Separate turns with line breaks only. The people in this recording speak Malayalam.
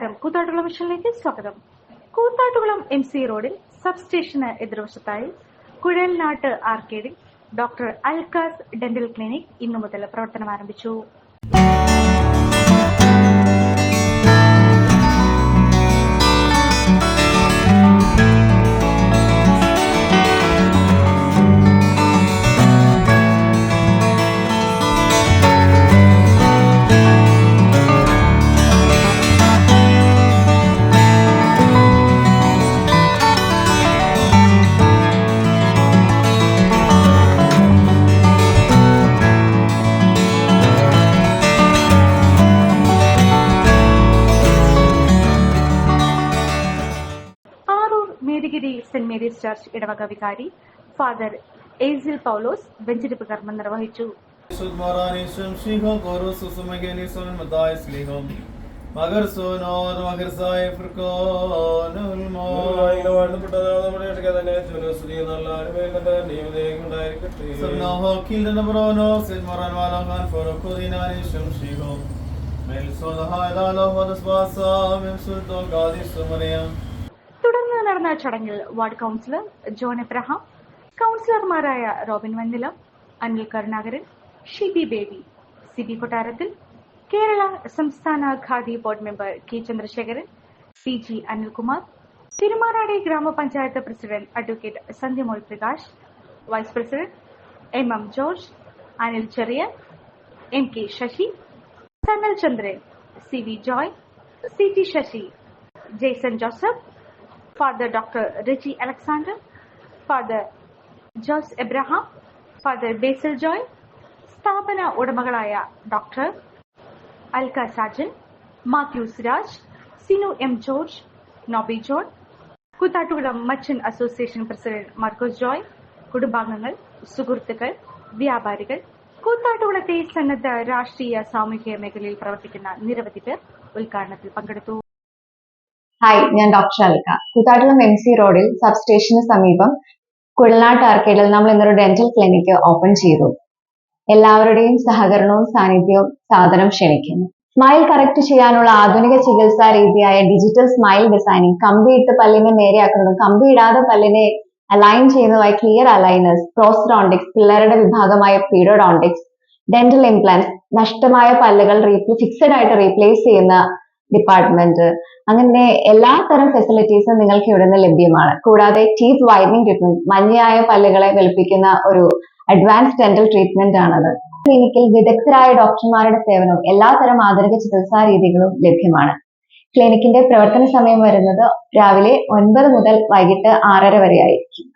നമസ്കാരം. കൂത്താട്ടുകുളം മിഷനിലേക്ക് സ്വാഗതം. കൂത്താട്ടുകുളം MC റോഡിൽ സബ് സ്റ്റേഷന് എതിർവശത്തായി കുഴൽനാട്ട് ആർക്കേഡിൽ ഡോക്ടർ അൽക്കാസ് ഡെന്റൽ ക്ലിനിക് ഇന്നു മുതൽ പ്രവർത്തനം ആരംഭിച്ചു. മേരിഗിരി സെന്റ് മേരീസ് ചർച്ച് ഇടവക വികാരി ഫാദർ ഏസിൽ പൗലോസ് വെഞ്ചരിപ്പ് കർമ്മം നിർവഹിച്ചു. തുടർന്ന് നടന്ന ചടങ്ങിൽ വാർഡ് കൗൺസിലർ ജോൺ എബ്രഹാം, കൗൺസിലർമാരായ റോബിൻ വന്നിലം, അനിൽ കരുണാകരൻ, ഷിബി ബേബി, സിബി കൊട്ടാരത്തിൽ, കേരള സംസ്ഥാന khadi board member K Chandrasekharan, PG Anilkumar, Thirumarady gramapanchayat president advocate Sandhyamol Prakash, vice president MM George, Anil Cheriya, MK Sasi, Sanal Chandran, CV Joy, CT Sasi, Jaison Joseph, father doctor Riji Alexander, father Jose Abraham, father Basil Joy, സ്ഥാപന ഉടമകളായ doctor Alka Sajan, Mathew Siraj, Sinu M George, Nobi John, Koothattukulam മച്ചൻ association president Markose Joy, കുടുംബാംഗങ്ങൾ, സുഹൃത്തുക്കൾ, വ്യാപാരികൾ, കൂത്താട്ടുകുളത്തെ സന്നദ്ധ രാഷ്ട്രീയ സാമൂഹിക മേഖലയിൽ പ്രവർത്തിക്കുന്ന നിരവധി പേർ ഉദ്ഘാടനത്തിൽ പങ്കെടുത്തു.
ഹായ്, ഞാൻ ഡോക്ടർ അൽക്ക. കൂത്താട്ടുകുളം MC റോഡിൽ സബ് സ്റ്റേഷന് സമീപം കുഴൽനാട്ട് ആർക്കേഡിൽ നമ്മൾ ഇന്നൊരു ഡെന്റൽ ക്ലിനിക് ഓപ്പൺ ചെയ്തു. എല്ലാവരുടെയും സഹകരണവും സാന്നിധ്യവും സാദരം ക്ഷണിക്കുന്നു. സ്മൈൽ കറക്റ്റ് ചെയ്യാനുള്ള ആധുനിക ചികിത്സാ രീതിയായ ഡിജിറ്റൽ സ്മൈൽ ഡിസൈനിങ്, കമ്പിയിട്ട് പല്ലിനെ നേരെയാക്കുന്നതും കമ്പിയിടാതെ പല്ലിനെ അലൈൻ ചെയ്യുന്നതുമായ ക്ലിയർ അലൈനേഴ്സ്, പ്രോസ്റ്റോഡോണ്ടിക്സ്, പിള്ളേരുടെ വിഭാഗമായ പീഡോഡോണ്ടിക്സ്, ഡെന്റൽ ഇംപ്ലാന്റ്സ്, നഷ്ടമായ പല്ലുകൾ ഫിക്സഡ് ആയിട്ട് റീപ്ലേസ് ചെയ്യുന്ന ഡിപ്പാർട്ട്മെന്റ്, അങ്ങനെ എല്ലാ തരം ഫെസിലിറ്റീസും നിങ്ങൾക്ക് ഇവിടെ നിന്ന് ലഭ്യമാണ്. കൂടാതെ ടീത്ത് വൈറ്റനിങ് ട്രീറ്റ്മെന്റ്, മഞ്ഞയായ പല്ലുകളെ വെളുപ്പിക്കുന്ന ഒരു അഡ്വാൻസ് ഡെന്റൽ ട്രീറ്റ്മെന്റ് ആണത്. ക്ലിനിക്കിൽ വിദഗ്ധരായ ഡോക്ടർമാരുടെ സേവനവും എല്ലാത്തരം ആധുനിക ചികിത്സാ രീതികളും ലഭ്യമാണ്. ക്ലിനിക്കിന്റെ പ്രവർത്തന സമയം വരുന്നത് രാവിലെ 9 മുതൽ വൈകിട്ട് 6:30 വരെ ആയിരിക്കും.